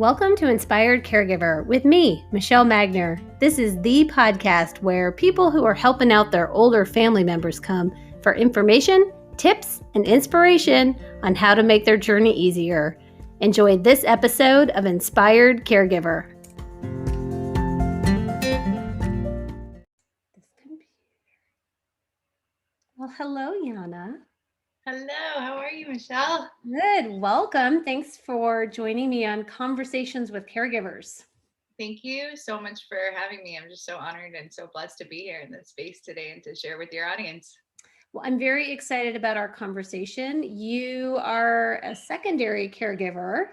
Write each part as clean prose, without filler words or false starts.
Welcome to Inspired Caregiver with me, Michelle Magner. This is the podcast where people who are helping out their older family members come for information, tips, and inspiration on how to make their journey easier. Enjoy this episode of Inspired Caregiver. Well, hello, Yana. Hello, how are you, Michelle? Good. Welcome. Thanks for joining me on Conversations with Caregivers. Thank you so much for having me. I'm just so honored and so blessed to be here in this space today and to share with your audience. Well, I'm very excited about our conversation. You are a secondary caregiver.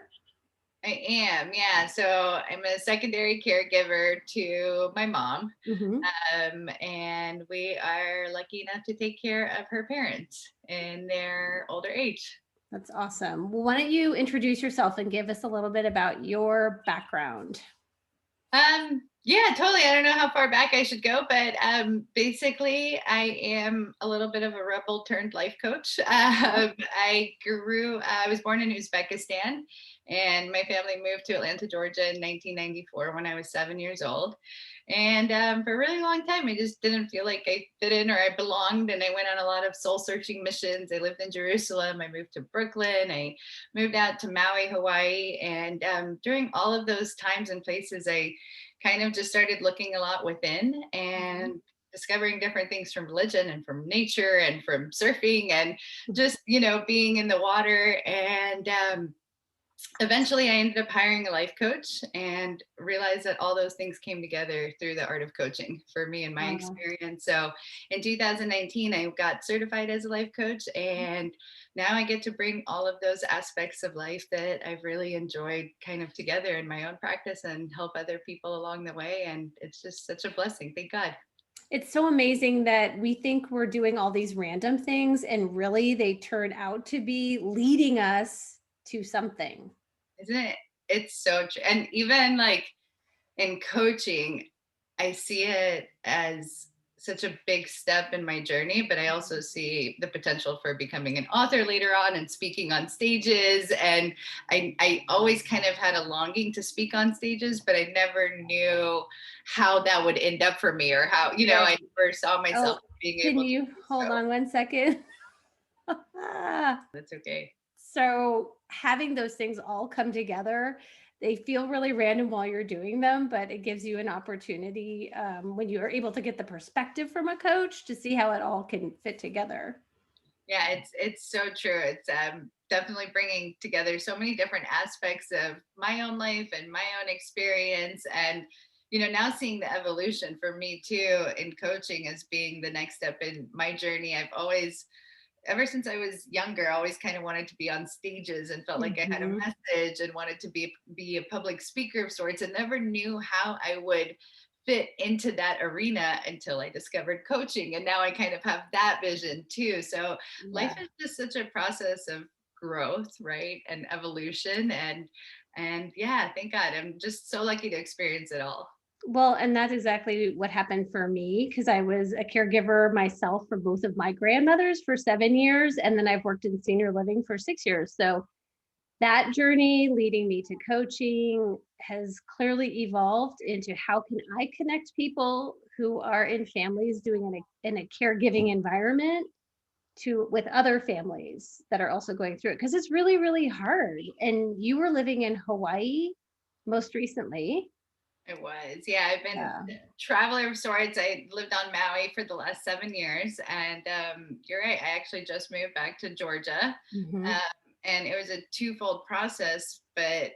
I am, yeah. So I'm a secondary caregiver to my mom, and we are lucky enough to take care of her parents in their older age. That's awesome. Well, why don't you introduce yourself and give us a little bit about your background? Yeah, totally. I don't know how far back I should go, but basically, I am a little bit of a rebel turned life coach. I was born in Uzbekistan, and my family moved to Atlanta, Georgia in 1994 when I was 7 years old. And for a really long time, I just didn't feel like I fit in or I belonged. And I went on a lot of soul searching missions. I lived in Jerusalem. I moved to Brooklyn. I moved out to Maui, Hawaii. And during all of those times and places, I kind of just started looking a lot within and discovering different things from religion and from nature and from surfing and just, being in the water. And eventually I ended up hiring a life coach and realized that all those things came together through the art of coaching for me and my experience. So in 2019, I got certified as a life coach, and now I get to bring all of those aspects of life that I've really enjoyed kind of together in my own practice and help other people along the way. And it's just such a blessing. Thank God. It's so amazing that we think we're doing all these random things and really they turn out to be leading us to something. Isn't it? It's so true. And even like in coaching, I see it as such a big step in my journey, but I also see the potential for becoming an author later on and speaking on stages. And I always kind of had a longing to speak on stages, but I never knew how that would end up for me or how, I never saw myself being able to. Can you hold on one second? That's okay. So having those things all come together, they feel really random while you're doing them, but it gives you an opportunity when you are able to get the perspective from a coach to see how it all can fit together. Yeah, it's so true. It's definitely bringing together so many different aspects of my own life and my own experience, and now seeing the evolution for me too in coaching as being the next step in my journey. I've always, ever since I was younger, I always kind of wanted to be on stages and felt like I had a message and wanted to be a public speaker of sorts, and never knew how I would fit into that arena until I discovered coaching. And now I kind of have that vision too. So life is just such a process of growth, right? And evolution. And yeah, thank God. I'm just so lucky to experience it all. Well, and that's exactly what happened for me because I was a caregiver myself for both of my grandmothers for 7 years. And then I've worked in senior living for 6 years. So that journey leading me to coaching has clearly evolved into how can I connect people who are in families doing in a caregiving environment with other families that are also going through it because it's really, really hard. And you were living in Hawaii most recently. It was. Yeah, I've been a traveler of sorts. I lived on Maui for the last 7 years. And you're right. I actually just moved back to Georgia. And it was a twofold process, but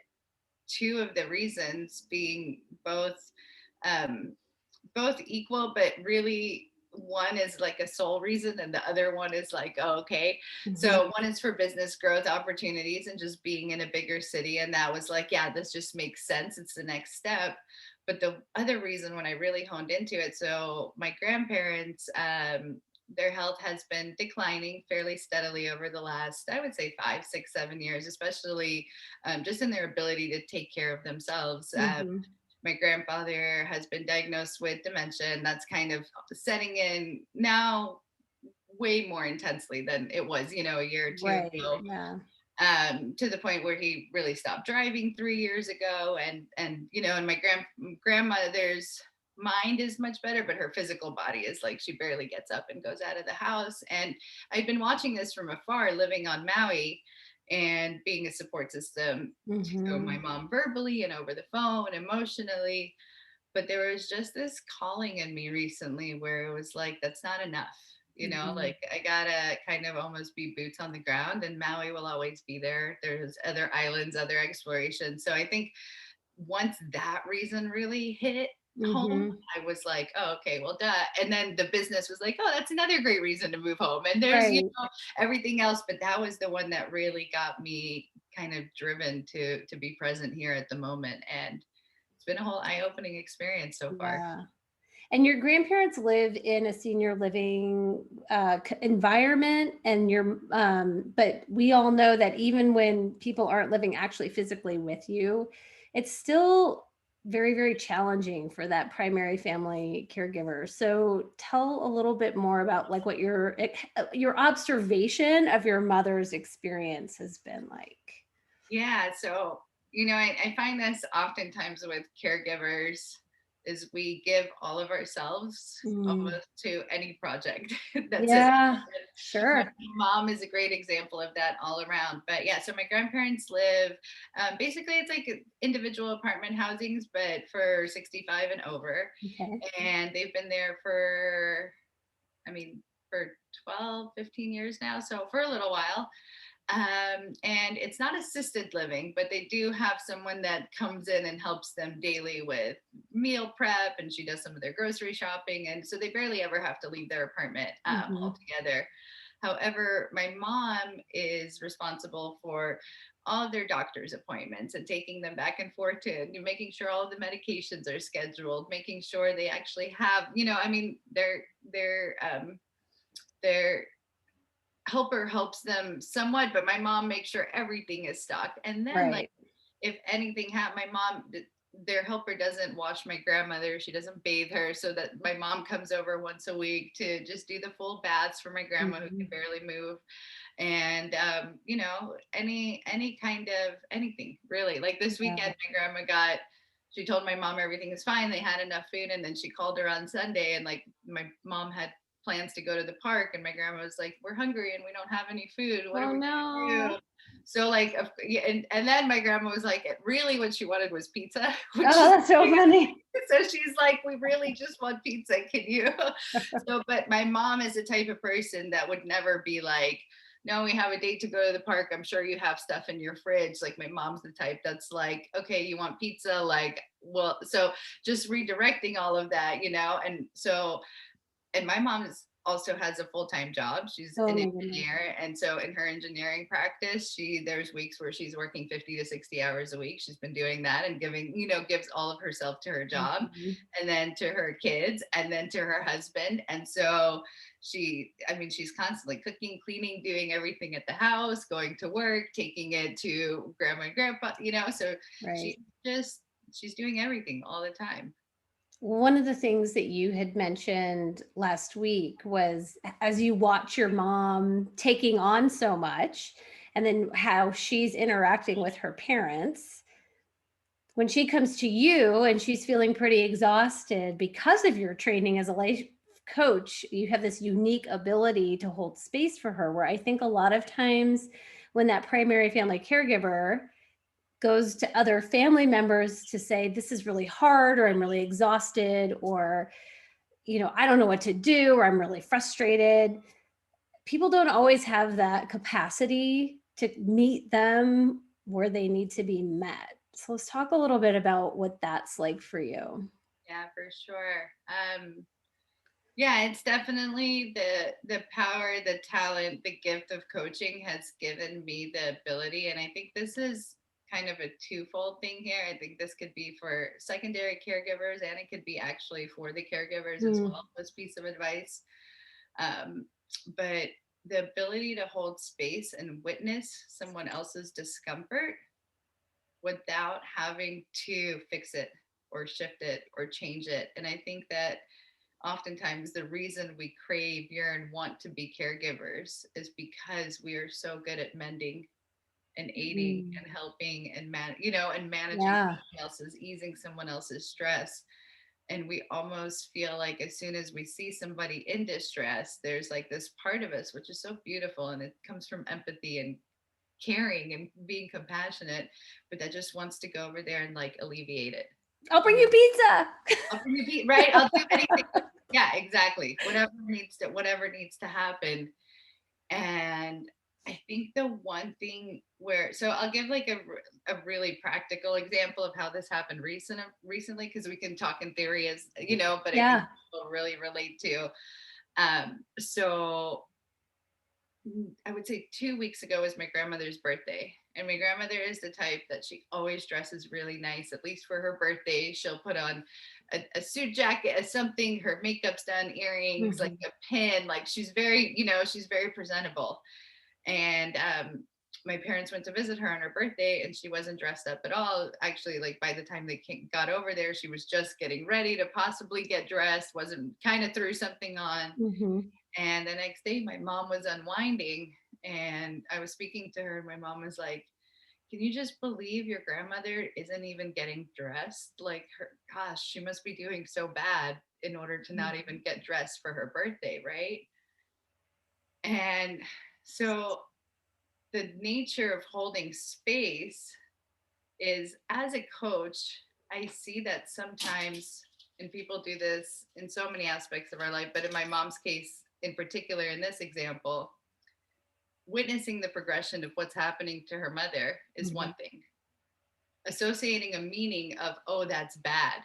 two of the reasons being both equal, but really one is like a sole reason and the other one is like, oh, okay. So one is for business growth opportunities and just being in a bigger city. And that was like, yeah, this just makes sense. It's the next step. But the other reason when I really honed into it, so my grandparents, their health has been declining fairly steadily over the last, I would say 5, 6, 7 years, especially just in their ability to take care of themselves. My grandfather has been diagnosed with dementia, and that's kind of setting in now way more intensely than it was, a year or two ago. Yeah. To the point where he really stopped driving 3 years ago. And and my grandmother's mind is much better, but her physical body is like she barely gets up and goes out of the house. And I've been watching this from afar, living on Maui and being a support system to my Mhm. mom verbally and over the phone, emotionally. But there was just this calling in me recently where it was like, that's not enough. Mhm. Like I gotta kind of almost be boots on the ground, and Maui will always be there. There's other islands, other exploration. So I think once that reason really hit home, Mhm. I was like, oh, okay, well, duh. And then the business was like, oh, that's another great reason to move home. And there's, Right. everything else. But that was the one that really got me kind of driven to be present here at the moment. And it's been a whole eye-opening experience so far. Yeah. And your grandparents live in a senior living environment, and but we all know that even when people aren't living actually physically with you, it's still very, very challenging for that primary family caregiver. So tell a little bit more about like what your observation of your mother's experience has been like. Yeah. So, I find this oftentimes with caregivers is we give all of ourselves Mm. almost to any project that's it. Yeah, My sure. mom is a great example of that all around. But yeah, so my grandparents live, basically it's like individual apartment housings, but for 65 and over. Okay. And they've been there for, I mean, for 12, 15 years now. So for a little while. And it's not assisted living, but they do have someone that comes in and helps them daily with meal prep, and she does some of their grocery shopping. And so they barely ever have to leave their apartment Hmm. altogether. However, my mom is responsible for all of their doctor's appointments and taking them back and forth to making sure all of the medications are scheduled, making sure they actually have, I mean, their helper helps them somewhat, but my mom makes sure everything is stocked. And then, like, Right. if anything happened, their helper doesn't wash my grandmother. She doesn't bathe her, so that my mom comes over once a week to just do the full baths for my grandma who can Mhm. barely move. And any kind of anything really. Like this Yeah. weekend, my grandma she told my mom everything is fine. They had enough food, and then she called her on Sunday, and like my mom had plans to go to the park, and my grandma was like, "We're hungry and we don't have any food. What are Oh we gonna no. do?" So like, yeah, and then my grandma was like, really, what she wanted was pizza, which Oh, is that's so funny. so she's like, we really just want pizza. Can you? So, but my mom is the type of person that would never be like, no, we have a date to go to the park. I'm sure you have stuff in your fridge. Like my mom's the type that's like, okay, you want pizza? Like, well, so just redirecting all of that, and so and my mom also has a full-time job. She's Oh an my goodness. engineer, and so in her engineering practice, there's weeks where she's working 50 to 60 hours a week. She's been doing that and gives all of herself to her job, Mhm. and then to her kids, and then to her husband. And so she's constantly cooking, cleaning, doing everything at the house, going to work, taking it to grandma and grandpa, so Right. she just she's doing everything all the time. One of the things that you had mentioned last week was as you watch your mom taking on so much and then how she's interacting with her parents, when she comes to you and she's feeling pretty exhausted because of your training as a life coach, you have this unique ability to hold space for her. Where I think a lot of times when that primary family caregiver goes to other family members to say, this is really hard, or I'm really exhausted, or, I don't know what to do, or I'm really frustrated. People don't always have that capacity to meet them where they need to be met. So let's talk a little bit about what that's like for you. Yeah, for sure. Yeah, it's definitely the power, the talent, the gift of coaching has given me the ability. And I think this is kind of a twofold thing here. I think this could be for secondary caregivers, and it could be actually for the caregivers as Mm, well, this piece of advice. Um, but the ability to hold space and witness someone else's discomfort without having to fix it or shift it or change it. And I think that oftentimes the reason we crave, yearn, want to be caregivers is because we are so good at mending and aiding Mhm. and helping and and managing Yeah. easing someone else's stress. And we almost feel like as soon as we see somebody in distress, there's like this part of us which is so beautiful, and it comes from empathy and caring and being compassionate, but that just wants to go over there and like alleviate it. I'll bring You you know, pizza. I'll bring you right. I'll do anything. Yeah, exactly. Whatever needs to happen. And I think the one thing where, so I'll give like a really practical example of how this happened recently, because we can talk in theory as but I think Yeah. people really relate to. So I would say 2 weeks ago was my grandmother's birthday. And my grandmother is the type that she always dresses really nice, at least for her birthday. She'll put on a suit jacket, something, her makeup's done, earrings, like Mhm. a pin. Like she's very presentable. And my parents went to visit her on her birthday, and she wasn't dressed up at all. Actually, like by the time they got over there, she was just getting ready to possibly get dressed, wasn't, kind of threw something on. Mhm. And the next day, my mom was unwinding, and I was speaking to her, and my mom was like, "Can you just believe your grandmother isn't even getting dressed? Like, her, gosh, she must be doing so bad in order to not even get dressed for her birthday, right?" And so the nature of holding space is, as a coach, I see that sometimes, and people do this in so many aspects of our life, but in my mom's case in particular, in this example, witnessing the progression of what's happening to her mother is Mhm. one thing. Associating a meaning of, oh, that's bad.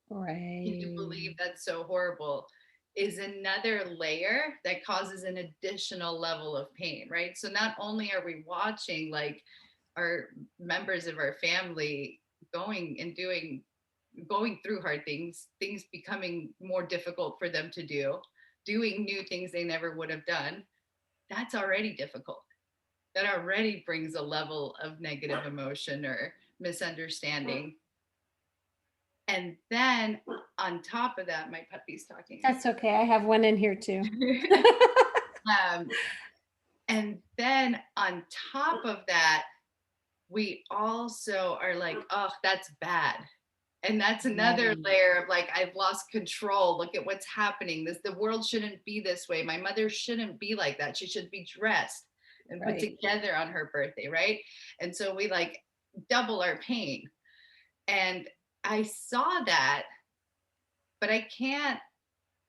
Can you believe Right. that's so horrible? Is another layer that causes an additional level of pain, right? So not only are we watching like our members of our family going and going through hard things becoming more difficult for them to do, doing new things they never would have done, that's already difficult. That already brings a level of negative emotion or misunderstanding. And then on top of that, my puppy's talking. That's okay. I have one in here too. um, and then on top of that, we also are like, oh, that's bad. And that's another Right. layer of like, I've lost control. Look at what's happening. The world shouldn't be this way. My mother shouldn't be like that. She should be dressed and put Right. together on her birthday, right? And so we like double our pain. And I saw that, but I can't.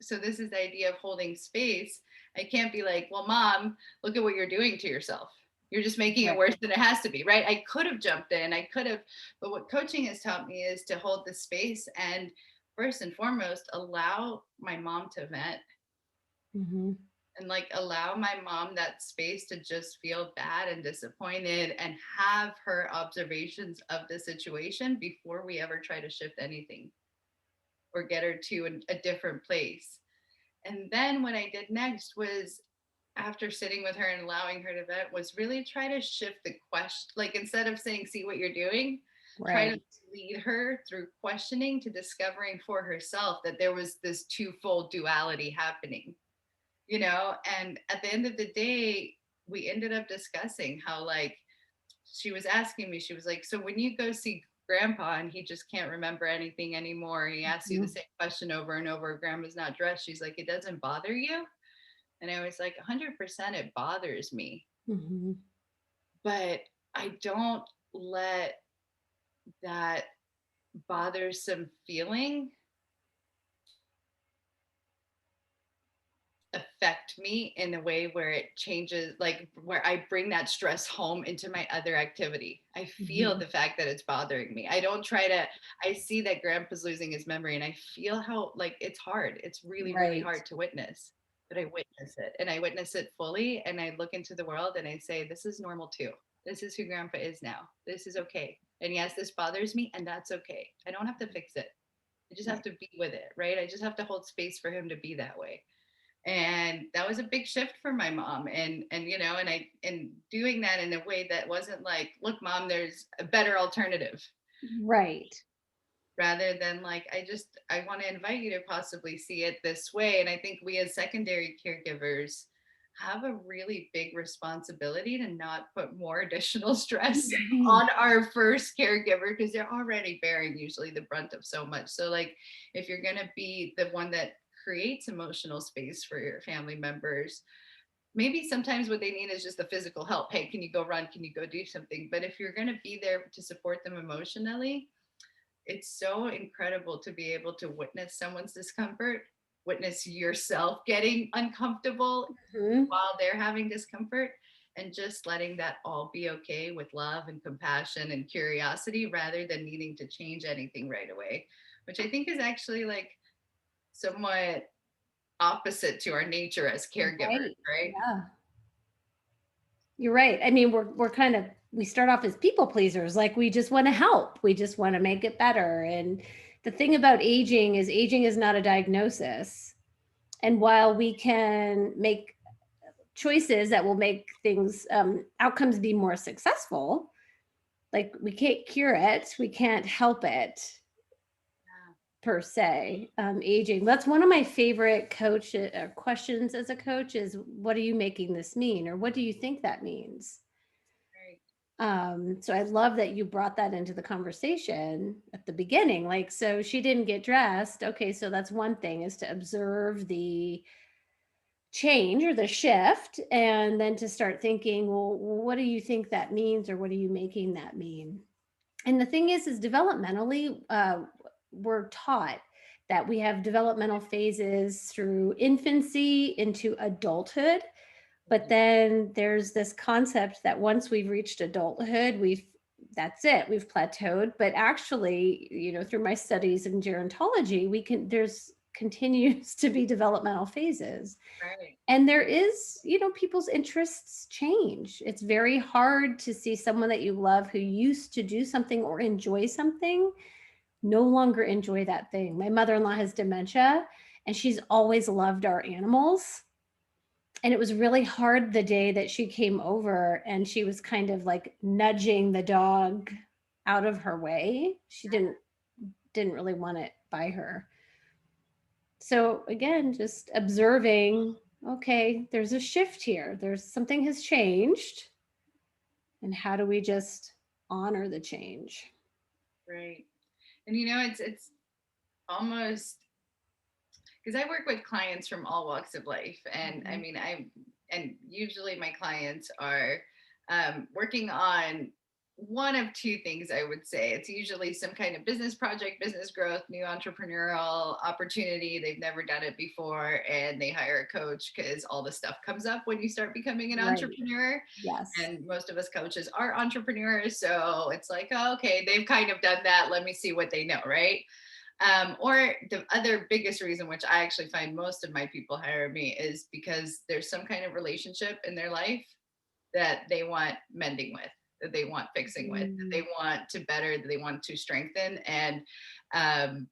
So this is the idea of holding space. I can't be like, well, mom, look at what you're doing to yourself. You're just making it Right. worse than it has to be, right? I could have jumped in, I could have, but what coaching has taught me is to hold the space and first and foremost, allow my mom to vent, Mhm. and like allow my mom that space to just feel bad and disappointed and have her observations of the situation before we ever try to shift anything or get her to a different place. And then what I did next was, after sitting with her and allowing her to vent, was really try to shift the question. Like instead of saying, see what you're doing, try to Right. lead her through questioning to discovering for herself that there was this twofold duality happening, And at the end of the day, we ended up discussing how, like, she was asking me, she was like, so when you go see grandpa and he just can't remember anything anymore, he asks you the Mhm. same question over and over, grandma's not dressed, she's like, it doesn't bother you? And I was like, 100% it bothers me, Mhm. but I don't let that bothersome feeling affect me in a way where it changes, like where I bring that stress home into my other activity. I feel Mhm. the fact that it's bothering me. I don't try to, I see that grandpa's losing his memory and I feel how, like, it's hard. It's really, really Right. hard to witness, but I witness it and I witness it fully. And I look into the world and I say, this is normal too. This is who grandpa is now. This is okay. And yes, this bothers me and that's okay. I don't have to fix it. I just have Right. to be with it, right? I just have to hold space for him to be that way. And that was a big shift for my mom. And doing that in a way that wasn't like, look, mom, there's a better alternative, Right. rather than like, I want to invite you to possibly see it this way. And I think we as secondary caregivers, have a really big responsibility to not put more additional stress Right. on our first caregiver, because they're already bearing usually the brunt of so much. So like if you're going to be the one that creates emotional space for your family members, maybe sometimes what they need is just the physical help. Hey, can you go run? Can you go do something? But if you're going to be there to support them emotionally, it's so incredible to be able to witness someone's discomfort, witness yourself getting uncomfortable Mhm. while they're having discomfort, and just letting that all be okay with love and compassion and curiosity rather than needing to change anything right away, which I think is actually like somewhat opposite to our nature as caregivers, Right. right? Yeah. You're right. I mean, we're kind of we start off as people pleasers, like we just want to help. We just want to make it better. And the thing about aging is not a diagnosis. And while we can make choices that will make things outcomes be more successful, like we can't cure it, we can't help it per se. Aging. That's one of my favorite coach questions as a coach is, what are you making this mean, or what do you think that means? Right. So I love that you brought that into the conversation at the beginning. Like, so she didn't get dressed. Okay, so that's one thing, is to observe the change or the shift, and then to start thinking, well, what do you think that means, or what are you making that mean? And the thing is developmentally, we're taught that we have developmental phases through infancy into adulthood, but then there's this concept that once we've reached adulthood, that's it, we've plateaued. But actually, through my studies in gerontology, there's continues to be developmental phases. Right. And there is, people's interests change. It's very hard to see someone that you love who used to do something or enjoy something no longer enjoy that thing. My mother-in-law has dementia, and she's always loved our animals. And it was really hard the day that she came over and she was kind of like nudging the dog out of her way. She didn't really want it by her. So again, just observing, okay, there's a shift here. There's something has changed. And how do we just honor the change? Right. And it's almost, because I work with clients from all walks of life, and I Mhm. mean, and usually my clients are working on one of two things. I would say it's usually some kind of business project, business growth, new entrepreneurial opportunity. They've never done it before, and they hire a coach because all the stuff comes up when you start becoming an Right. entrepreneur. Yes. And most of us coaches are entrepreneurs, so it's like, oh, okay, they've kind of done that. Let me see what they know, right? Or the other biggest reason, which I actually find most of my people hire me, is because there's some kind of relationship in their life that they want mending with, that they want fixing with, that they Mm, want to better, that they want to strengthen. And um,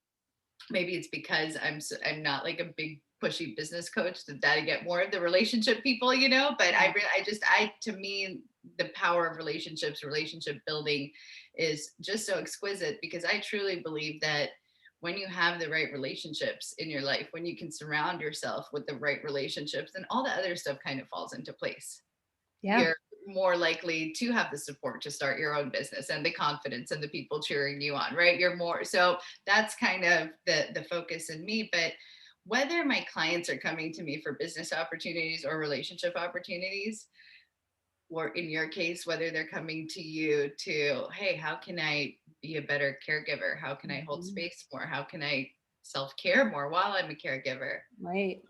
maybe it's because I'm not like a big pushy business coach, that I get more of the relationship people, But yeah. to me, the power of relationships, relationship building, is just so exquisite, because I truly believe that when you have the right relationships in your life, when you can surround yourself with the right relationships, then all the other stuff kind of falls into place. Yeah. You're more likely to have the support to start your own business, and the confidence and the people cheering you on, right? You're more so that's kind of the focus in me. But whether my clients are coming to me for business opportunities or relationship opportunities, or in your case, whether they're coming to you to, hey, how can I be a better caregiver? How can I hold Mhm. space more? How can I self-care more while I'm a caregiver? Right.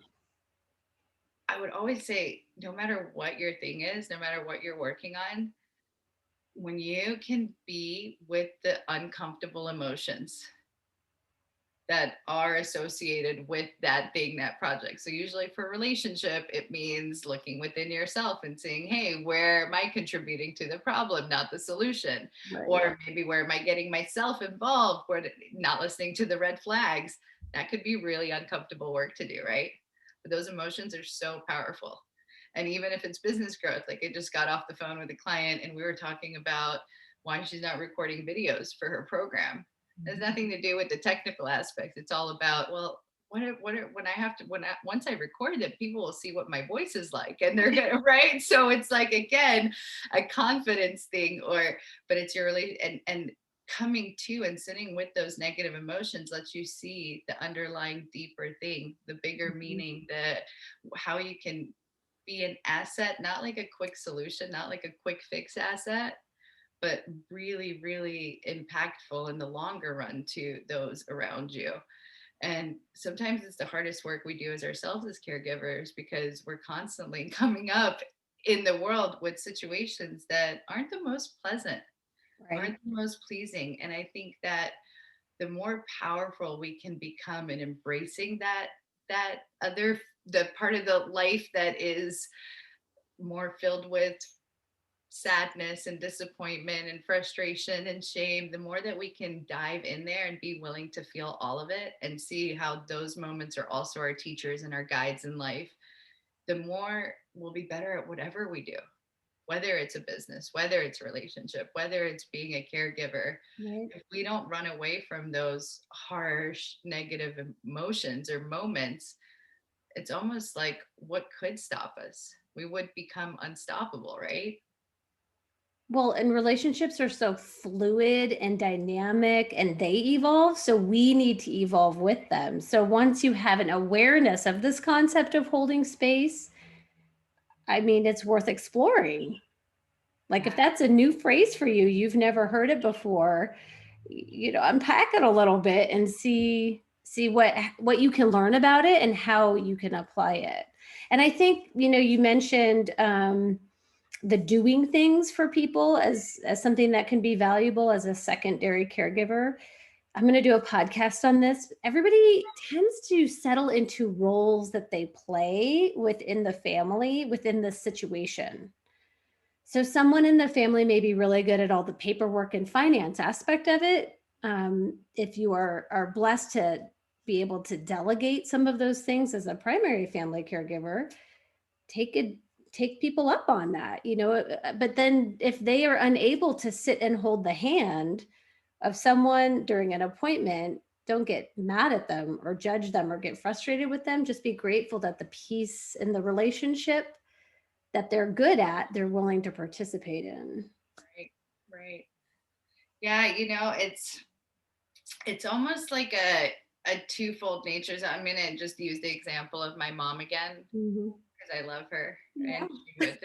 I would always say, no matter what your thing is, no matter what you're working on, when you can be with the uncomfortable emotions that are associated with that thing, that project. So usually for relationship, it means looking within yourself and saying, hey, where am I contributing to the problem, not the solution? Right. Or maybe where am I getting myself involved, where not listening to the red flags? That could be really uncomfortable work to do, right? But those emotions are so powerful. And even if it's business growth, like I just got off the phone with a client and we were talking about why she's not recording videos for her program. It has nothing to do with the technical aspects. It's all about, well, when I have to, once I record it, people will see what my voice is like and they're gonna, right? So it's like, again, a confidence thing, but it's your really, and coming to and sitting with those negative emotions lets you see the underlying deeper thing, the bigger Mhm. meaning, how you can be an asset, not like a quick solution, not like a quick fix asset, but really, really impactful in the longer run to those around you. And sometimes it's the hardest work we do as ourselves as caregivers, because we're constantly coming up in the world with situations that aren't the most pleasant, Right. aren't the most pleasing. And I think that the more powerful we can become in embracing that other, the part of the life that is more filled with sadness and disappointment and frustration and shame, the more that we can dive in there and be willing to feel all of it and see how those moments are also our teachers and our guides in life, the more we'll be better at whatever we do, whether it's a business, whether it's a relationship, whether it's being a caregiver. Right. If we don't run away from those harsh negative emotions or moments, it's almost like, what could stop us? We would become unstoppable, right? Well, and relationships are so fluid and dynamic and they evolve. So we need to evolve with them. So once you have an awareness of this concept of holding space, I mean, it's worth exploring. Like if Yeah. that's a new phrase for you, you've never heard it before, unpack it a little bit and see what you can learn about it and how you can apply it. And I think, you mentioned the doing things for people as something that can be valuable as a secondary caregiver. I'm going to do a podcast on this. Everybody tends to settle into roles that they play within the family, within the situation. So someone in the family may be really good at all the paperwork and finance aspect of it. If you are blessed to be able to delegate some of those things as a primary family caregiver, take it take people up on that, but then if they are unable to sit and hold the hand of someone during an appointment, don't get mad at them or judge them or get frustrated with them. Just be grateful that the peace in the relationship that they're good at, they're willing to participate in. Right, right. Yeah, it's almost like a twofold nature. So I'm gonna just use the example of my mom again, Mhm. because I love her, Yeah. and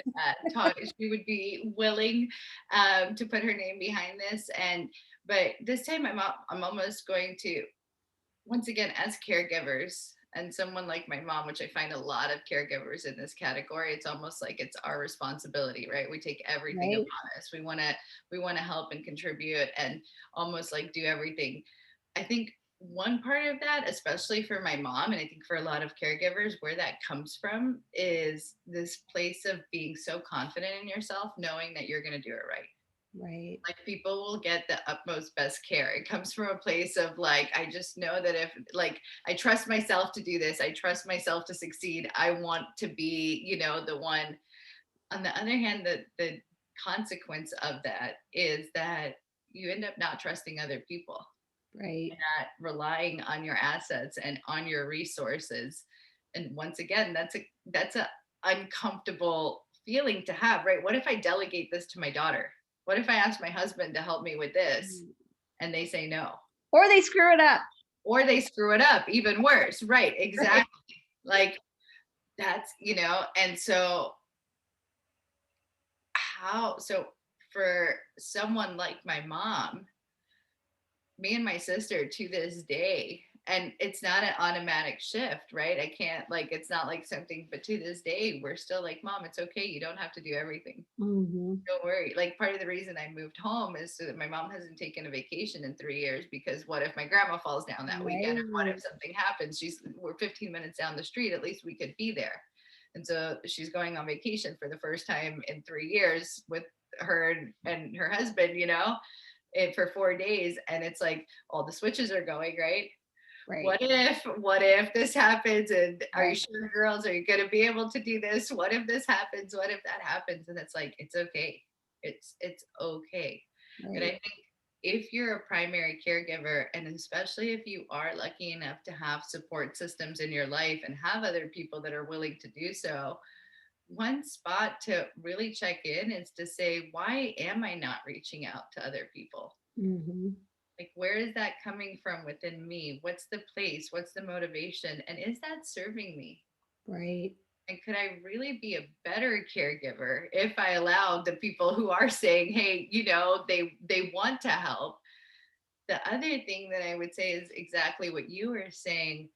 she would be willing to put her name behind this. And but this time I'm almost going to, once again, as caregivers and someone like my mom, which I find a lot of caregivers in this category, it's almost like it's our responsibility, right? We take everything Right. upon us. We want to help and contribute and almost like do everything. I think one part of that, especially for my mom, and I think for a lot of caregivers, where that comes from is this place of being so confident in yourself, knowing that you're going to do it right. Right. Like, people will get the utmost best care. It comes from a place of like, I just know that if, like, I trust myself to do this, I trust myself to succeed. I want to be, the one. On the other hand, the consequence of that is that you end up not trusting other people, Right. not relying on your assets and on your resources. And once again, that's a uncomfortable feeling to have, right? What if I delegate this to my daughter? What if I ask my husband to help me with this Mm. and they say no? Or they screw it up. Or they screw it up, even worse. Right, Right. exactly. Like, that's, and so for someone like my mom, me and my sister to this day, and it's not an automatic shift, right? I can't, like, it's not like something, but to this day we're still like, Mom, it's okay, you don't have to do everything, Mhm. don't worry. Like, part of the reason I moved home is so that my mom hasn't taken a vacation in 3 years, because what if my grandma falls down that weekend, or what Right. if something happens? We're 15 minutes down the street, at least we could be there. And so she's going on vacation for the first time in 3 years with her and her husband, for 4 days, and it's like all the switches are going, right? Right. What if this happens, and are you Right. sure, girls, are you going to be able to do this? What if this happens? What if that happens? And it's like, it's okay. It's okay. And I Right. think if you're a primary caregiver, and especially if you are lucky enough to have support systems in your life and have other people that are willing to do so, one spot to really check in is to say, why am I not reaching out to other people? Hmm. Like, where is that coming from within me? What's the place? What's the motivation? And is that serving me? Right. And could I really be a better caregiver if I allow the people who are saying, hey, they want to help? The other thing that I would say is exactly what you were saying.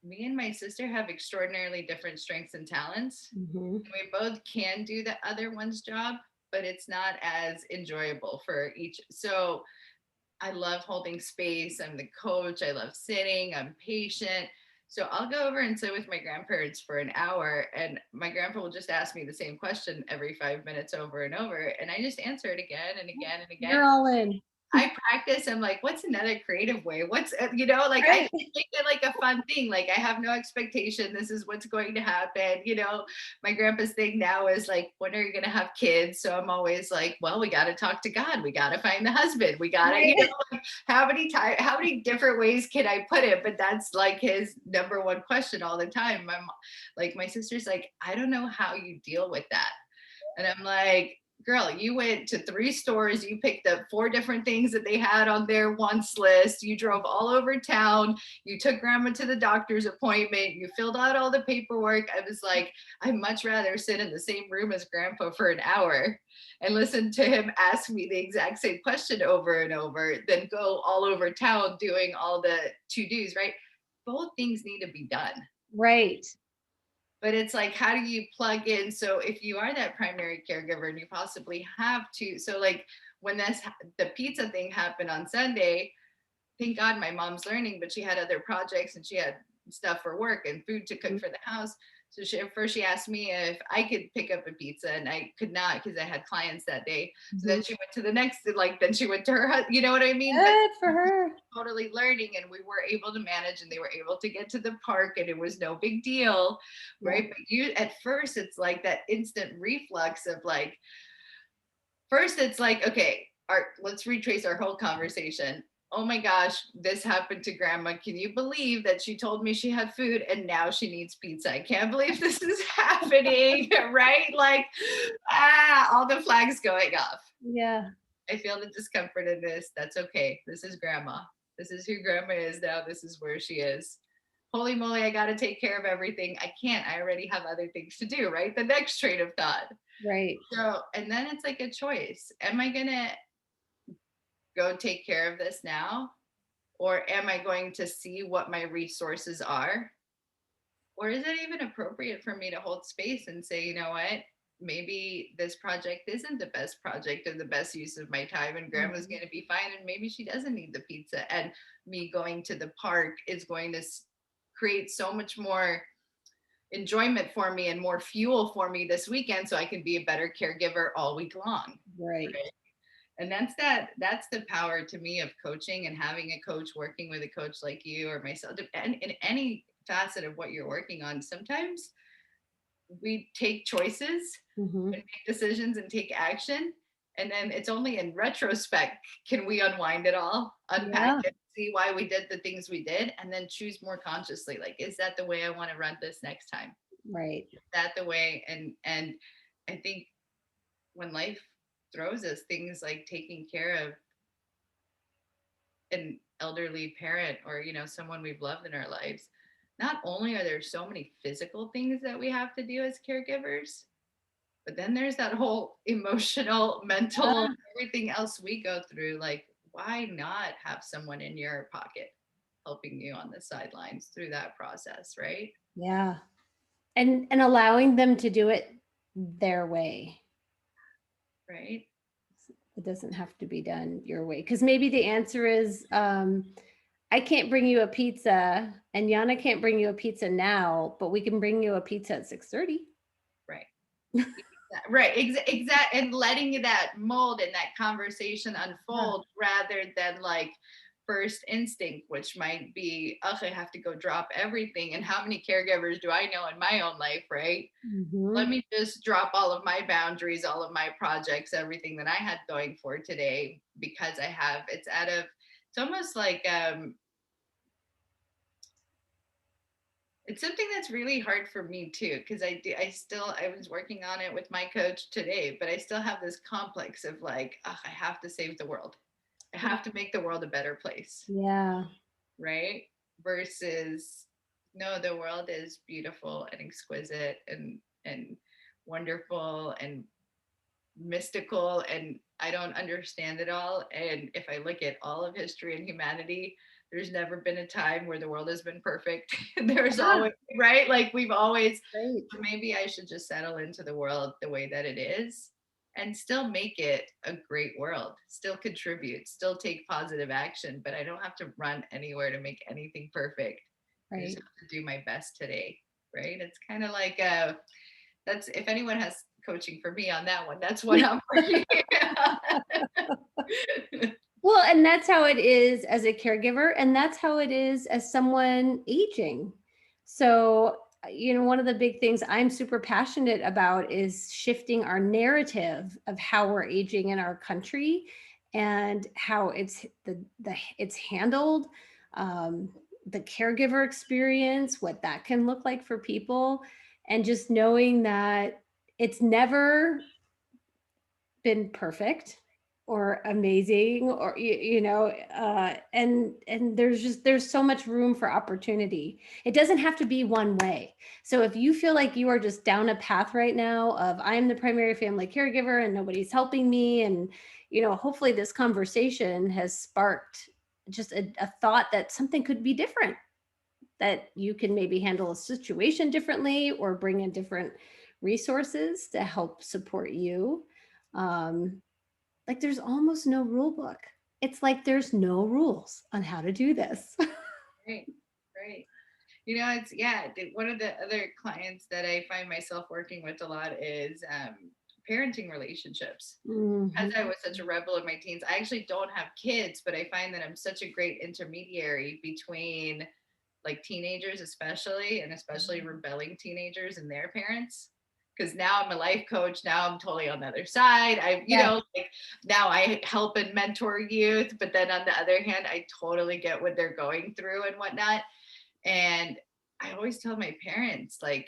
Me and my sister have extraordinarily different strengths and talents. Hmm. We both can do the other one's job, but it's not as enjoyable for each. So I love holding space. I'm the coach. I love sitting. I'm patient. So I'll go over and sit with my grandparents for an hour, and my grandpa will just ask me the same question every 5 minutes over and over. And I just answer it again and again and again. You're all in. I practice. I'm like, what's another creative way? Like I Right. make it like a fun thing. Like I have no expectation. This is what's going to happen. My grandpa's thing now is like, when are you going to have kids? So I'm always like, well, we got to talk to God. We got to find the husband. We got to, Right. like, how many different ways can I put it? But that's like his number one question all the time. My sister's like, I don't know how you deal with that. And I'm like, girl, you went to 3 stores, you picked up 4 different things that they had on their wants list, you drove all over town, you took grandma to the doctor's appointment, you filled out all the paperwork. I was like, I'd much rather sit in the same room as grandpa for an hour and listen to him ask me the exact same question over and over than go all over town doing all the to-dos, right? Both things need to be done. Right. But it's like, how do you plug in? So if you are that primary caregiver and you possibly have to, so like when the pizza thing happened on Sunday, thank God my mom's learning, but she had other projects and she had stuff for work and food to cook for the house. So she asked me if I could pick up a pizza, and I could not because I had clients that day. So then Mhm. she went to the next, like then she went to her, you know what I mean? But Good for her. totally learning, and we were able to manage, and they were able to get to the park, and it was no big deal, Yeah. right? But you at first it's like that instant reflux of like, first it's like, okay, let's retrace our whole conversation. Oh my gosh, this happened to grandma. Can you believe that she told me she had food and now she needs pizza? I can't believe this is happening, right? Like, all the flags going off. Yeah. I feel the discomfort in this. That's okay. This is grandma. This is who grandma is now. This is where she is. Holy moly, I got to take care of everything. I can't. I already have other things to do, right? The next train of thought. Right. So, and then it's like a choice. Am I going to go take care of this now? Or am I going to see what my resources are? Or is it even appropriate for me to hold space and say, you know what? Maybe this project isn't the best project or the best use of my time, and grandma's Mhm. going to be fine, and maybe she doesn't need the pizza, and me going to the park is going to create so much more enjoyment for me and more fuel for me this weekend so I can be a better caregiver all week long. Right. And that's the power to me of coaching and having a coach, working with a coach like you or myself, and in any facet of what you're working on. Sometimes we take choices Hmm. and make decisions and take action, and then it's only in retrospect can we unwind it all, unpack Yeah. it, see why we did the things we did, and then choose more consciously, like, is that the way I want to run this next time? Right. Is that the way? And I think when life throws us things like taking care of an elderly parent or someone we've loved in our lives, not only are there so many physical things that we have to do as caregivers, but then there's that whole emotional, mental, Yeah. everything else we go through. Like, why not have someone in your pocket helping you on the sidelines through that process, right? Yeah. And allowing them to do it their way. Right. It doesn't have to be done your way. Because maybe the answer is, I can't bring you a pizza, and Yana can't bring you a pizza now, but we can bring you a pizza at 6:30. Right. Right, exact, and letting that mold and that conversation Yeah. unfold rather than like first instinct, which might be, oh, I have to go drop everything. And how many caregivers do I know in my own life, right? Let Mhm. me just drop all of my boundaries, all of my projects, everything that I had going for today, because I have, it's out of, it's almost like, it's something that's really hard for me too, because I was working on it with my coach today, but I still have this complex of like, oh, I have to save the world. I have to make the world a better place, Yeah. right? Versus, no, the world is beautiful and exquisite and wonderful and mystical, and I don't understand it all. And if I look at all of history and humanity, there's never been a time where the world has been perfect. There's Ah, always, right? Like we've always, great. so maybe I should just settle into the world the way that it is and still make it a great world, still contribute, still take positive action, but I don't have to run anywhere to make anything perfect. I just Right. have to do my best today, right? It's kind of like that's, if anyone has coaching for me on that one, that's what I'm working on. Well, and that's how it is as a caregiver, and that's how it is as someone aging. So, one of the big things I'm super passionate about is shifting our narrative of how we're aging in our country and how it's handled, um, the caregiver experience, what that can look like for people, and just knowing that it's never been perfect or amazing or and there's so much room for opportunity. It doesn't have to be one way. So if you feel like you are just down a path right now of I am the primary family caregiver and nobody's helping me, and hopefully this conversation has sparked just a thought that something could be different, that you can maybe handle a situation differently or bring in different resources to help support you. um, like there's almost no rule book. It's like there's no rules on how to do this. Right, right. You know, it's, yeah, one of the other clients that I find myself working with a lot is parenting relationships. As I Mhm. was such a rebel in my teens, I actually don't have kids, but I find that I'm such a great intermediary between like teenagers, especially, and especially rebelling teenagers and their parents. Because now I'm a life coach. Now I'm totally on the other side. Yeah. Like now I help and mentor youth, but then on the other hand, I totally get what they're going through and whatnot. And I always tell my parents, like,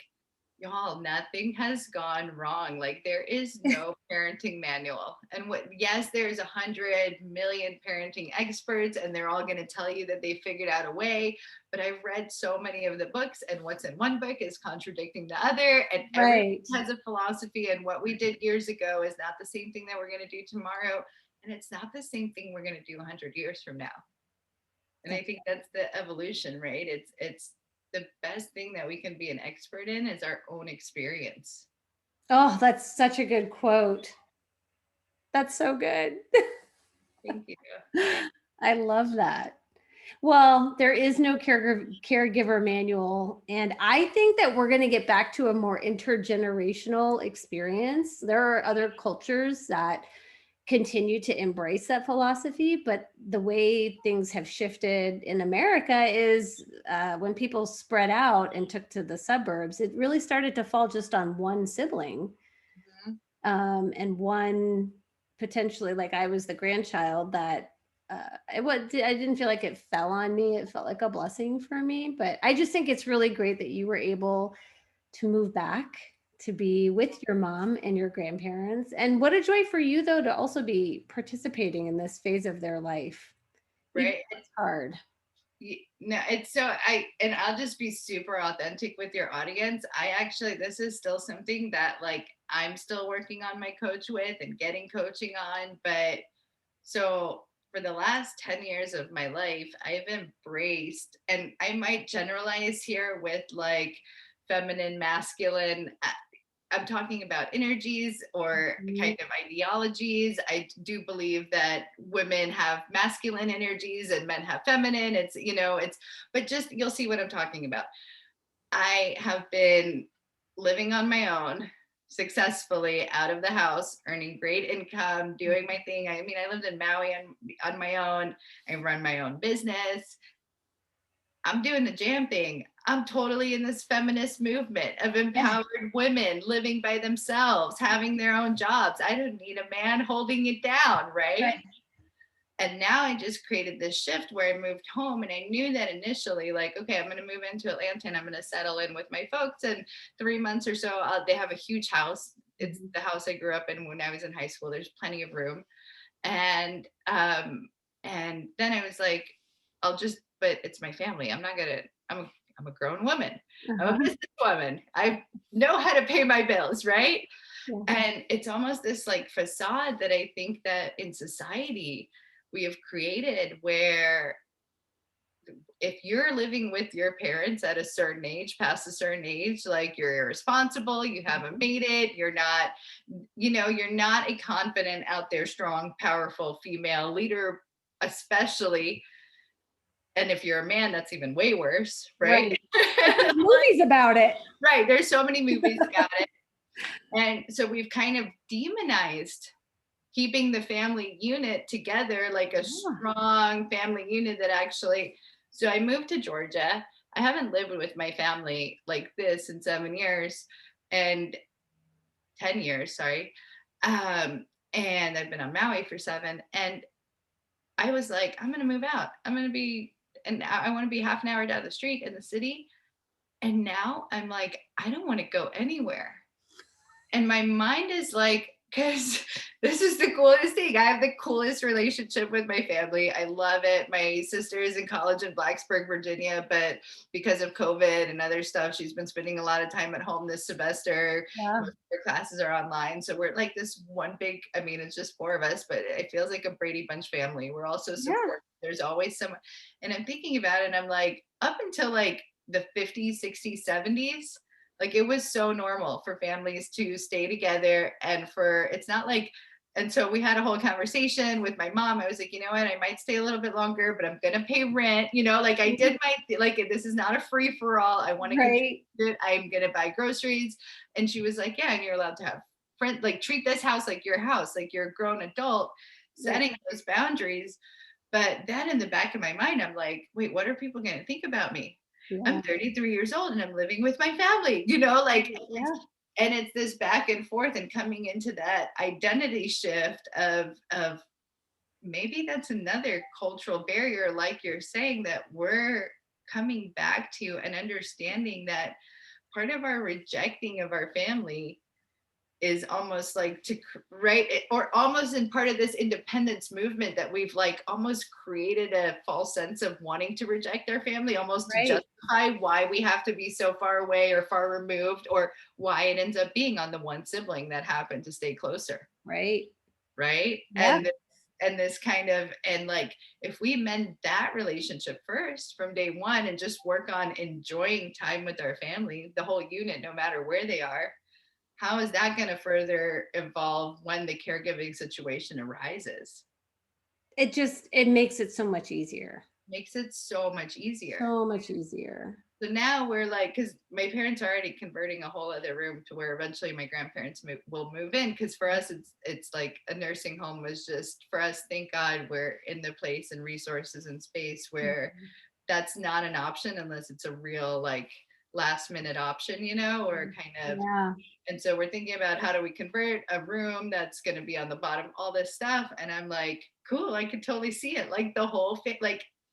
y'all, nothing has gone wrong. Like, there is no parenting manual. And yes, there's 100 million parenting experts, and they're all going to tell you that they figured out a way. But I've read so many of the books, and what's in one book is contradicting the other. And everyone Right. has a philosophy, and what we did years ago is not the same thing that we're going to do tomorrow. And it's not the same thing we're going to do 100 years from now. And I That's think that's the evolution, right? It's the best thing that we can be an expert in is our own experience. Oh, that's such a good quote. That's so good. Thank you. Yeah. I love that. Well, there is no caregiver manual. And I think that we're going to get back to a more intergenerational experience. There are other cultures that continue to embrace that philosophy, but the way things have shifted in America is when people spread out and took to the suburbs, it really started to fall just on one sibling, Mhm. and one, potentially, like I was the grandchild that I didn't feel like it fell on me. It felt like a blessing for me. But I just think it's really great that you were able to move back to be with your mom and your grandparents. And what a joy for you, though, to also be participating in this phase of their life, even Right. though it's hard. No, it's so and I'll just be super authentic with your audience. I actually, this is still something that like I'm still working on my coach with and getting coaching on. But so for the last 10 years of my life, I've embraced, and I might generalize here with like feminine, masculine. I'm talking about energies or kind Mhm. of ideologies. I do believe that women have masculine energies and men have feminine. But just you'll see what I'm talking about. I have been living on my own successfully out of the house, earning great income, doing my thing. I mean, I lived in Maui on my own. I run my own business. I'm doing the jam thing. I'm totally in this feminist movement of Yeah. empowered women living by themselves, having their own jobs. I don't need a man holding it down, right? Right. And now I just created this shift where I moved home, and I knew that initially, like, okay, I'm going to move into Atlanta and I'm going to settle in with my folks. And 3 months or so, they have a huge house. It's Mhm. the house I grew up in when I was in high school. There's plenty of room. And then I was like, but it's my family. I'm a grown woman. I'm a Uh-huh. businesswoman. I know how to pay my bills, right? Yeah. And it's almost this like facade that I think that in society we have created, where if you're living with your parents at a certain age, past a certain age, like you're irresponsible, you haven't made it, you're not a confident out there, strong, powerful female leader, especially. And if you're a man, that's even way worse, right? Right. But there's movies about it. Right. There's so many movies about it. And so we've kind of demonized keeping the family unit together, like a Yeah. strong family unit that actually. So I moved to Georgia. I haven't lived with my family like this in 7 years and 10 years, sorry. And I've been on Maui for 7. And I was like, I'm going to move out. And I want to be half an hour down the street in the city. And now I'm like, I don't want to go anywhere. And my mind is like, because this is the coolest thing. I have the coolest relationship with my family. I love it. My sister is in college in Blacksburg, Virginia, but because of COVID and other stuff, she's been spending a lot of time at home this semester. Yeah. Most of her classes are online. So we're like this one big, I mean, it's just 4 of us, but it feels like a Brady Bunch family. We're also Yeah. supportive. There's always someone. And I'm thinking about it, and I'm like, up until like the 50s, 60s, 70s, like it was so normal for families to stay together, and it's not like. And so we had a whole conversation with my mom. I was like, you know what, I might stay a little bit longer, but I'm gonna pay rent, like I did like, this is not a free for all. I want to Right. contribute. I'm gonna buy groceries. And she was like, yeah, and you're allowed to have friends, like treat this house like your house, like you're a grown adult, Right. setting those boundaries. But then in the back of my mind, I'm like, wait, what are people going to think about me? I'm Yeah. 33 years old and I'm living with my family, like, Yeah. and it's this back and forth and coming into that identity shift of maybe that's another cultural barrier, like you're saying, that we're coming back to, and understanding that part of our rejecting of our family is almost like right, or almost in part of this independence movement that we've like almost created a false sense of wanting to reject our family, almost to Right. justify why we have to be so far away or far removed, or why it ends up being on the one sibling that happened to stay closer, Right. right? Yeah. And this kind of, and like, if we mend that relationship first from day one and just work on enjoying time with our family, the whole unit, no matter where they are, how is that going to further evolve when the caregiving situation arises? It makes it so much easier. Makes it so much easier. So much easier. So now we're like, because my parents are already converting a whole other room to where eventually my grandparents will move in. Because for us, it's like a nursing home was just, for us, thank God we're in the place and resources and space where Mhm. that's not an option unless it's a real like last minute option, or kind of. Yeah. And so we're thinking about how do we convert a room that's going to be on the bottom, all this stuff. And I'm like, cool, I could totally see it. Like the whole thing,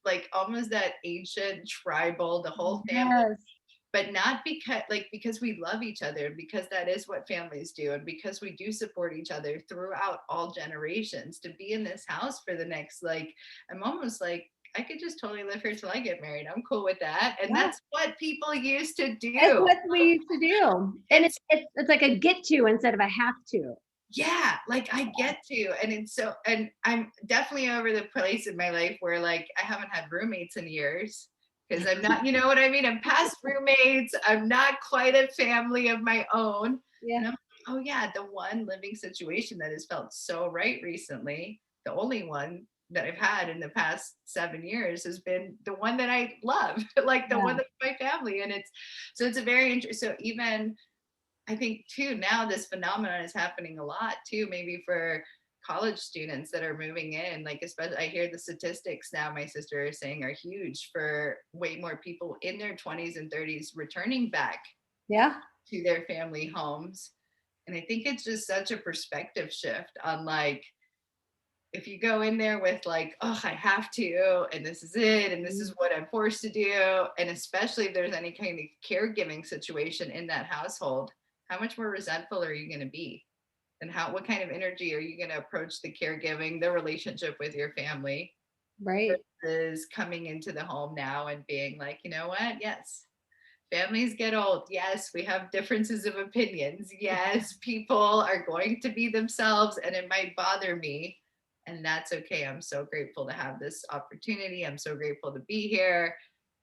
like almost that ancient tribal, the whole family, Yes. but not because we love each other, because that is what families do. And because we do support each other throughout all generations, to be in this house for the next, like, I'm almost like, I could just totally live here till I get married. I'm cool with that. And Yeah. that's what people used to It's do. what we used to do. And It's it's like a get to instead of a have to. Yeah, like I get to. And it's so, and I'm definitely over the place in my life where like I haven't had roommates in years, because I'm not, you know what I mean? I'm past roommates. I'm not quite a family of my own. Yeah. And I'm like, oh yeah, the one living situation that has felt so right recently, the only one that I've had in the past 7 years, has been the one that I love, like the Yeah. one that's my family. And it's, so it's a very interesting, so even I think too, now this phenomenon is happening a lot too, maybe for college students that are moving in. Like, especially, I hear the statistics now, my sister is saying, are huge for way more people in their 20s and 30s returning back Yeah. to their family homes. And I think it's just such a perspective shift on, like, if you go in there with like, oh, I have to, and this is it, and this is what I'm forced to do, and especially if there's any kind of caregiving situation in that household, how much more resentful are you going to be? And what kind of energy are you going to approach the caregiving, the relationship with your family, Right. versus coming into the home now and being like, you know what? Yes, families get old. Yes, we have differences of opinions. Yes, people are going to be themselves and it might bother me. And that's okay. I'm so grateful to have this opportunity. I'm so grateful to be here.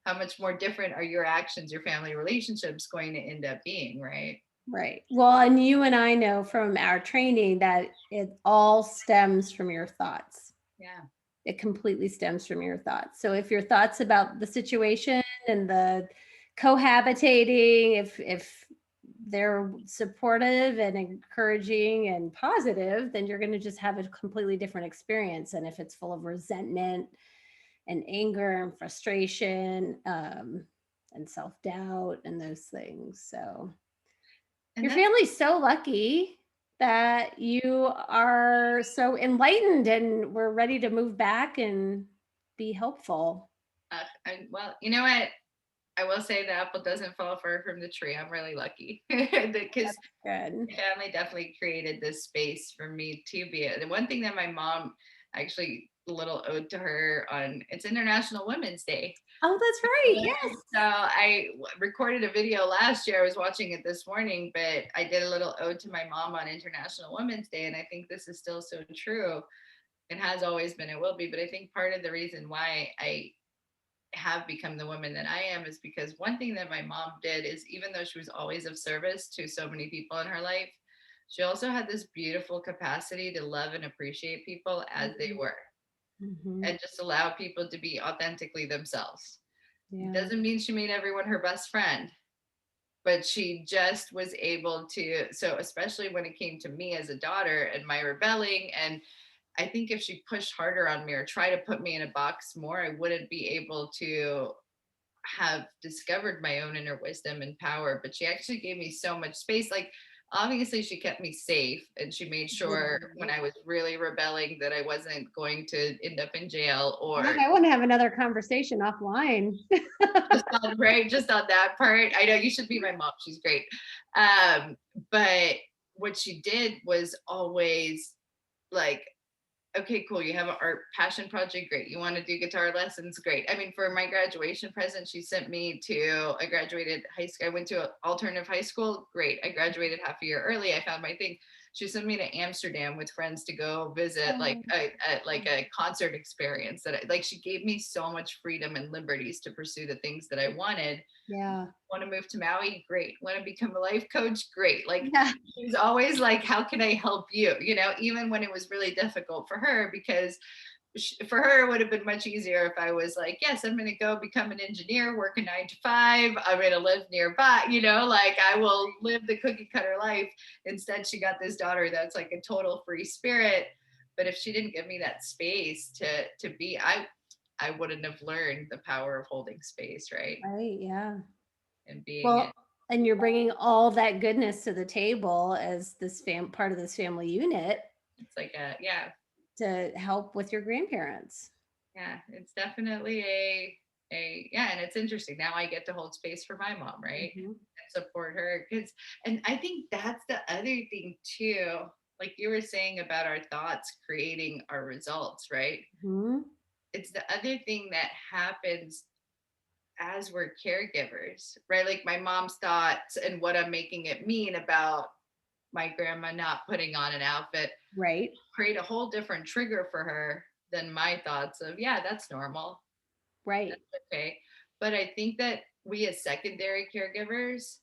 How much more different are your actions, your family relationships going to end up being, right? Right. Well, and you and I know from our training that it all stems from your thoughts. Yeah. It completely stems from your thoughts. So if your thoughts about the situation and the cohabitating, if they're supportive and encouraging and positive, then you're going to just have a completely different experience. And if it's full of resentment and anger and frustration, and self-doubt and those things. So And your that's, family's so lucky that you are so enlightened and we're ready to move back and be helpful. well, you know what? I will say the apple doesn't fall far from the tree. I'm really lucky because That's good. my family definitely created this space for me to be it. The one thing that my mom, actually, a little ode to her, on it's International Women's Day. Oh, that's right. Yes. So I recorded a video last year. I was watching it this morning, but I did a little ode to my mom on International Women's Day. And I think this is still so true. It has always been, it will be. But I think part of the reason why I have become the woman that I am is because one thing that my mom did is, even though she was always of service to so many people in her life, she also had this beautiful capacity to love and appreciate people as they were, Mhm. and just allow people to be authentically themselves. Yeah. Doesn't mean she made everyone her best friend, but she just was able to. So, especially when it came to me as a daughter and my rebelling, and I think if she pushed harder on me or tried to put me in a box more, I wouldn't be able to have discovered my own inner wisdom and power. But she actually gave me so much space. Like, obviously, she kept me safe and she made sure when Right. I was really rebelling that I wasn't going to end up in jail, God, or I want to have another conversation offline. just on, right, just on that part. I know you should be my mom. She's great. But what she did was always like, okay, cool. You have an art passion project. Great. You want to do guitar lessons? Great. I mean, for my graduation present, she sent me to, I graduated high school. I went to an alternative high school. Great. I graduated half a year early. I found my thing. She sent me to Amsterdam with friends to go visit like Oh, a concert experience that like, she gave me so much freedom and liberties to pursue the things that I wanted. yeah. Want to move to Maui? Great. Want to become a life coach? Great. Like, Yeah. she's always like, how can I help you? You know, even when it was really difficult for her, because for her, it would have been much easier if I was like, yes, I'm going to go become an engineer, work a 9 to 5. I'm going to live nearby, you know, like I will live the cookie cutter life. Instead, she got this daughter that's like a total free spirit. But if she didn't give me that space to be, I wouldn't have learned the power of holding space, right? Right. Yeah. And being it. Well, and you're bringing all that goodness to the table as this part of this family unit It's like a, yeah, to help with your grandparents. yeah, it's definitely yeah, and it's interesting. Now I get to hold space for my mom, right? Mhm. And support her. Because, and I think that's the other thing too, like you were saying about our thoughts creating our results, right? Mhm. It's the other thing that happens as we're caregivers, right? Like my mom's thoughts and what I'm making it mean about my grandma not putting on an outfit Right. create a whole different trigger for her than my thoughts of, yeah, that's normal. Right. That's okay. But I think that we as secondary caregivers,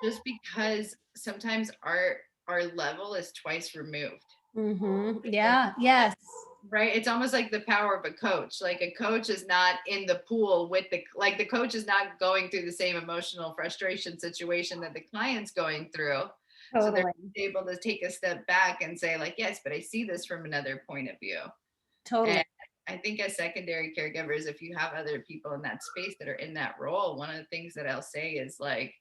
just because sometimes our level is twice removed. Mhm. And Yeah. Yes. Right? It's almost like the power of a coach. Like a coach is not in the pool with the coach is not going through the same emotional frustration situation that the client's going through. So they're Totally. able to take a step back and say like, yes, but I see this from another point of view. Totally. And I think as secondary caregivers, if you have other people in that space that are in that role, one of the things that I'll say is like,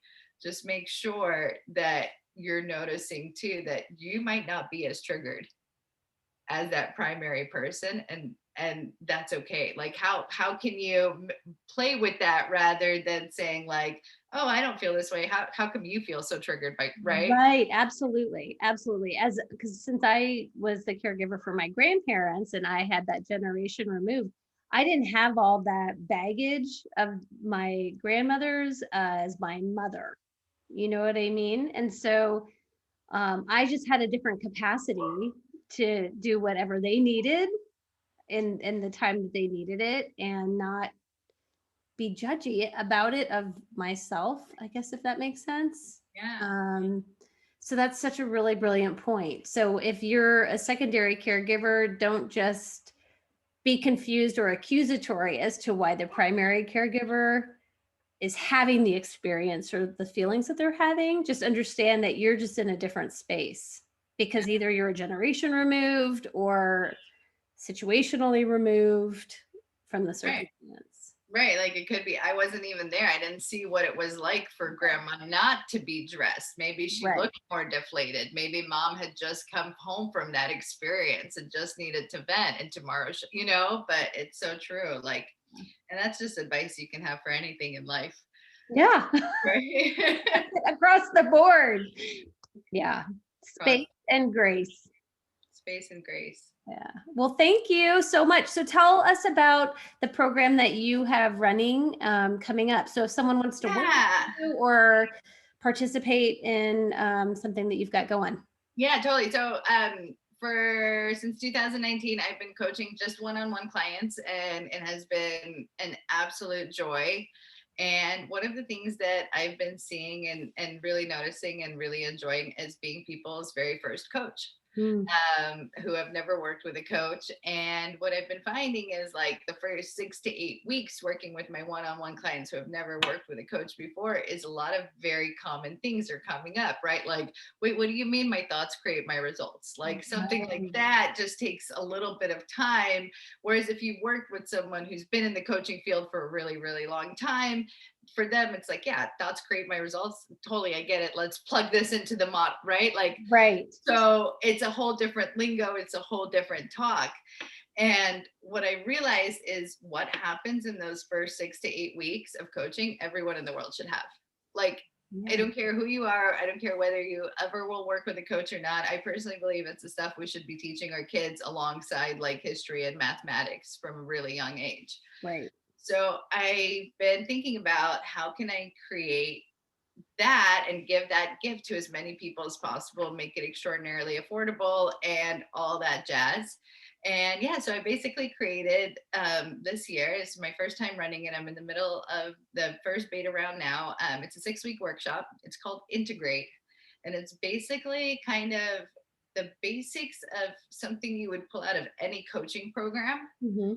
just make sure that you're noticing too that you might not be as triggered as that primary person, and that's okay. Like how can you play with that rather than saying like, oh, I don't feel this way, how come you feel so triggered by, right? Right. Absolutely. Absolutely. As because since I was the caregiver for my grandparents and I had that generation removed, I didn't have all that baggage of my grandmother's as my mother. You know what I mean? And so I just had a different capacity to do whatever they needed in the time that they needed it and not be judgy about it of myself, I guess, if that makes sense. Yeah. Um, so that's such a really brilliant point. So if you're a secondary caregiver, don't just be confused or accusatory as to why the primary caregiver is having the experience or the feelings that they're having. Just understand that you're just in a different space because either you're a generation removed or situationally removed from the Right. circumstance. Right, like it could be I wasn't even there. I didn't see what it was like for grandma not to be dressed. Maybe she Right. looked more deflated. Maybe mom had just come home from that experience and just needed to vent, and tomorrow, but it's so true. Like, and that's just advice you can have for anything in life. Yeah. Right. Across the board. Yeah. Cross Space and grace. space and grace. Yeah. Well, thank you so much. So tell us about the program that you have running coming up. So if someone wants to work with Yeah. you or participate in something that you've got going. Yeah, totally. So, for since 2019, I've been coaching just one-on-one clients, and it has been an absolute joy. And one of the things that I've been seeing and really noticing and really enjoying is being people's very first coach, Mm, who have never worked with a coach. And what I've been finding is like the first 6 to 8 weeks working with my one on one clients who have never worked with a coach before is a lot of very common things are coming up, right? Like, wait, what do you mean my thoughts create my results? Like something like right. that just takes a little bit of time. Whereas if you worked with someone who's been in the coaching field for a really, really long time, for them it's like, yeah, thoughts create my results, totally, I get it, let's plug this into the model, right? Like, Right. so it's a whole different lingo, it's a whole different talk. And what I realized is what happens in those first 6 to 8 weeks of coaching, everyone in the world should have. Like, I Yeah. don't care who you are, I don't care whether you ever will work with a coach or not. I personally believe it's the stuff we should be teaching our kids alongside like history and mathematics from a really young age. Right. So I've been thinking about how can I create that and give that gift to as many people as possible, make it extraordinarily affordable and all that jazz. And yeah, so I basically created this year, it's my first time running it. I'm in the middle of the first beta round now. It's a 6 week workshop. It's called Integrate. And it's basically kind of the basics of something you would pull out of any coaching program, Hmm.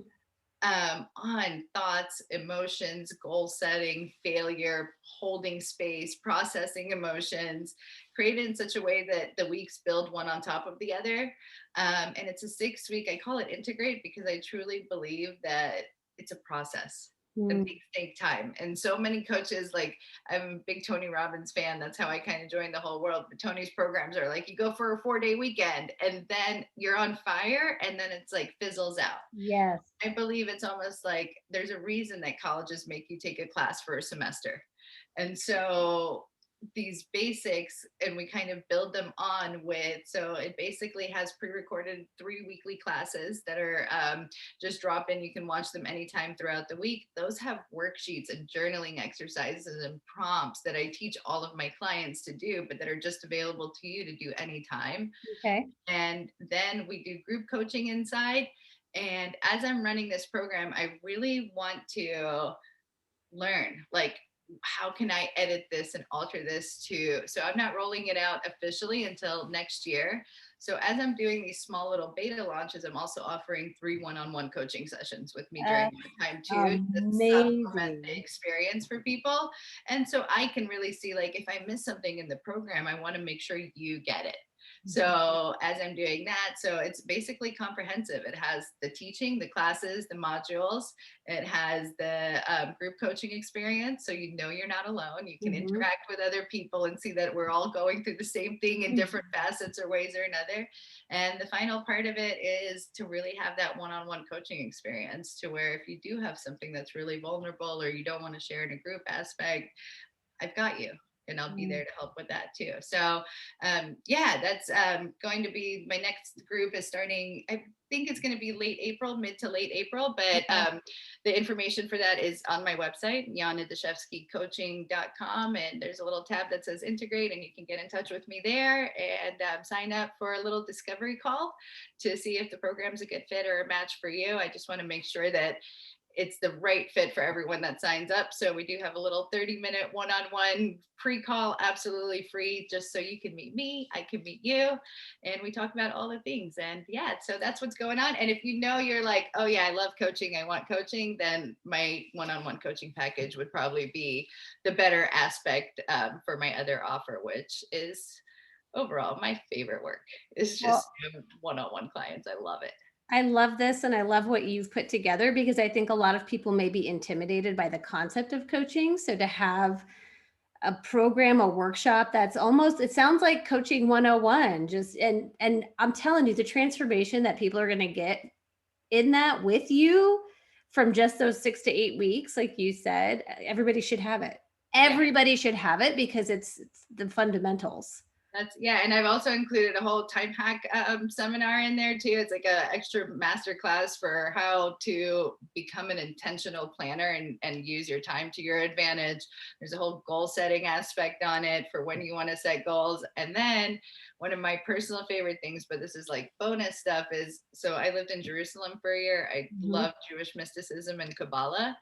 on thoughts, emotions, goal setting, failure, holding space, processing emotions, created in such a way that the weeks build one on top of the other. And it's a 6 week, I call it Integrate because I truly believe that it's a process. And Mm, things take time. And so many coaches, like I'm a big Tony Robbins fan. That's how I kind of joined the whole world. But Tony's programs are like you go for a 4 day weekend and then you're on fire and then it's like fizzles out. yes. I believe it's almost like there's a reason that colleges make you take a class for a semester. And so these basics, and we kind of build them on with, so it basically has pre-recorded 3 weekly classes that are just drop in. You can watch them anytime throughout the week. Those have worksheets and journaling exercises and prompts that I teach all of my clients to do, but that are just available to you to do anytime. Okay. And then we do group coaching inside. And as I'm running this program, I really want to learn like how can I edit this and alter this to, so I'm not rolling it out officially until next year. So as I'm doing these small little beta launches, I'm also offering 3 one-on-one coaching sessions with me during that time too, to supplement the Amazing. experience for people. And so I can really see, like, if I miss something in the program, I want to make sure you get it. So as I'm doing that, so it's basically comprehensive. It has the teaching, the classes, the modules. It has the group coaching experience. So you know you're not alone. You can Mhm. interact with other people and see that we're all going through the same thing in different facets or ways or another. And the final part of it is to really have that one-on-one coaching experience, to where if you do have something that's really vulnerable or you don't want to share in a group aspect, I've got you, and I'll be there to help with that too. So yeah, that's going to be my next group is starting. I think it's going to be late April, mid to late April, but Okay. the information for that is on my website, yanadashevskycoaching.com, and there's a little tab that says integrate, and you can get in touch with me there and sign up for a little discovery call to see if the program's a good fit or a match for you. I just want to make sure that it's the right fit for everyone that signs up. So we do have a little 30-minute one-on-one pre-call, absolutely free, just so you can meet me, I can meet you, and we talk about all the things. And yeah, so that's what's going on. And if you know you're like, oh yeah, I love coaching, I want coaching, then my one-on-one coaching package would probably be the better aspect for my other offer, which is overall my favorite work is Well, just one-on-one clients. I love it. I love this and I love what you've put together because I think a lot of people may be intimidated by the concept of coaching. So to have a program, a workshop that's almost, it sounds like coaching 101, just and I'm telling you, the transformation that people are going to get in that with you from just those 6 to 8 weeks, like you said, everybody should have it. Yeah. Everybody should have it because it's the fundamentals. That's yeah, and I've also included a whole time hack seminar in there too. It's like a extra master class for how to become an intentional planner and use your time to your advantage. There's a whole goal setting aspect on it for when you want to set goals. And then one of my personal favorite things, but this is like bonus stuff, is so I lived in Jerusalem for a year. I Mhm. love Jewish mysticism and Kabbalah.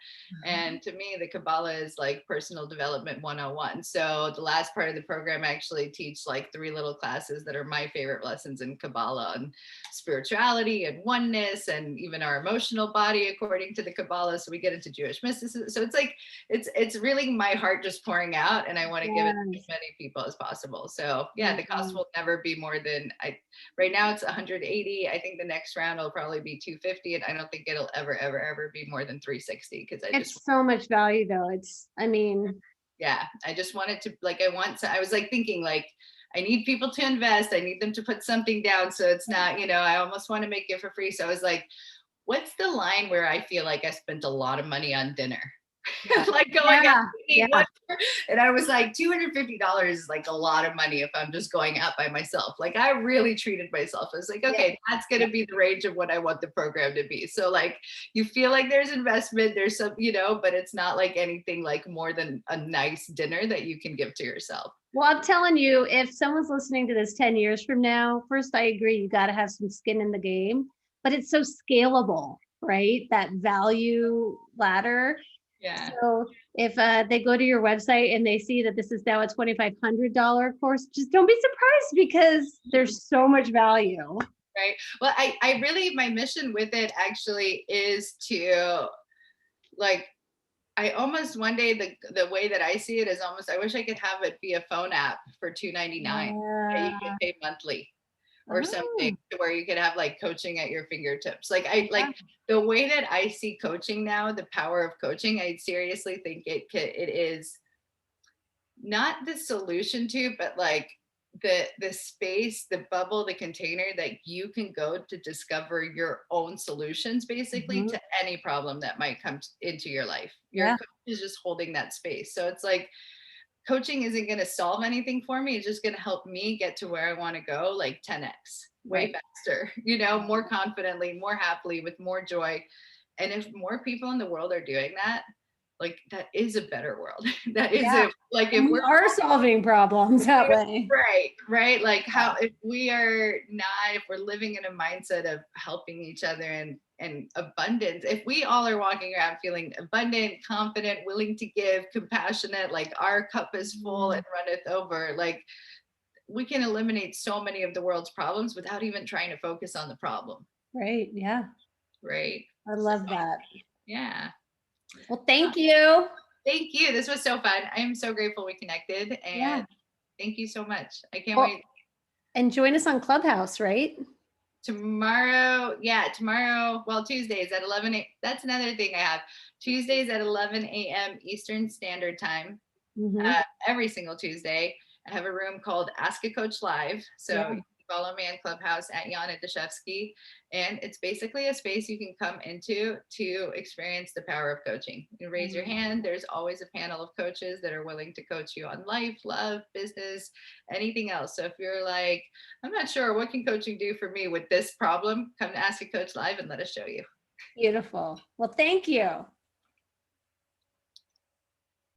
And to me, the Kabbalah is like personal development 101. So the last part of the program, I actually teach like 3 little classes that are my favorite lessons in Kabbalah on spirituality and oneness and even our emotional body according to the Kabbalah. So we get into Jewish mysticism. So it's like it's really my heart just pouring out, and I want to give it to as Yes. many people as possible. So yeah, the cost Mhm. will never be more than right now it's 180. I think the next round will probably be 250, and I don't think it'll ever be more than 360, because I just It's so much value though. I mean, yeah, I just wanted to, like, I was like thinking like I need people to invest, I need them to put something down, so it's not, I almost want to make it for free. So I was like, what's the line where I feel like I spent a lot of money on dinner? yeah. Like going out Yeah. to eat Yeah. one, and I was like, $250 is like a lot of money if I'm just going out by myself. Like I really treated myself. I was like, Yeah. okay, that's going to be the range of what I want the program to be. So like, you feel like there's investment, there's some, but it's not like anything like more than a nice dinner that you can give to yourself. Well, I'm telling you, if someone's listening to this 10 years from now, first, I agree, you got to have some skin in the game, but it's so scalable, right? That value ladder. Yeah. So if they go to your website and they see that this is now a $2,500 course, just don't be surprised because there's so much value. Right. Well, I really, my mission with it actually is to like, I almost one day, the way that I see it is almost, I wish I could have it be a phone app for 299 that you Yeah. could pay monthly or something, Oh, to where you could have like coaching at your fingertips. Like yeah. the way that I see coaching now, the power of coaching, I seriously think it is not the solution to, but like the space, the bubble, the container that you can go to discover your own solutions basically Mhm. to any problem that might come into your life. Your Yeah. coach is just holding that space. So it's like coaching isn't going to solve anything for me. It's just going to help me get to where I want to go like 10x, way Right. faster, more confidently, more happily, with more joy. And if more people in the world are doing that, like that is a better world. That is Yeah. a like And if we we're are solving problems that way. right, like Yeah. how if we are not, if we're living in a mindset of helping each other and abundance, if we all are walking around feeling abundant, confident, willing to give, compassionate, like our cup is full and Mm. runneth over, like we can eliminate so many of the world's problems without even trying to focus on the problem. Right. Yeah. Right. I So, love that. yeah. Well, thank you. Thank you. This was so fun. I am so grateful we connected, Yeah. and thank you so much. I can't Well, wait. and join us on Clubhouse, right? Tomorrow, yeah, tomorrow, well, Tuesdays at 11 that's another thing I have. Tuesdays at 11 a.m. Eastern Standard Time. Mhm. Every single Tuesday. I have a room called Ask a Coach Live. So Yeah. you can follow me on Clubhouse at Yana Dashevsky. And it's basically a space you can come into to experience the power of coaching. You raise your hand. There's always a panel of coaches that are willing to coach you on life, love, business, anything else. So if you're like, I'm not sure, what can coaching do for me with this problem? Come to Ask a Coach Live and let us show you. Beautiful. Well, thank you.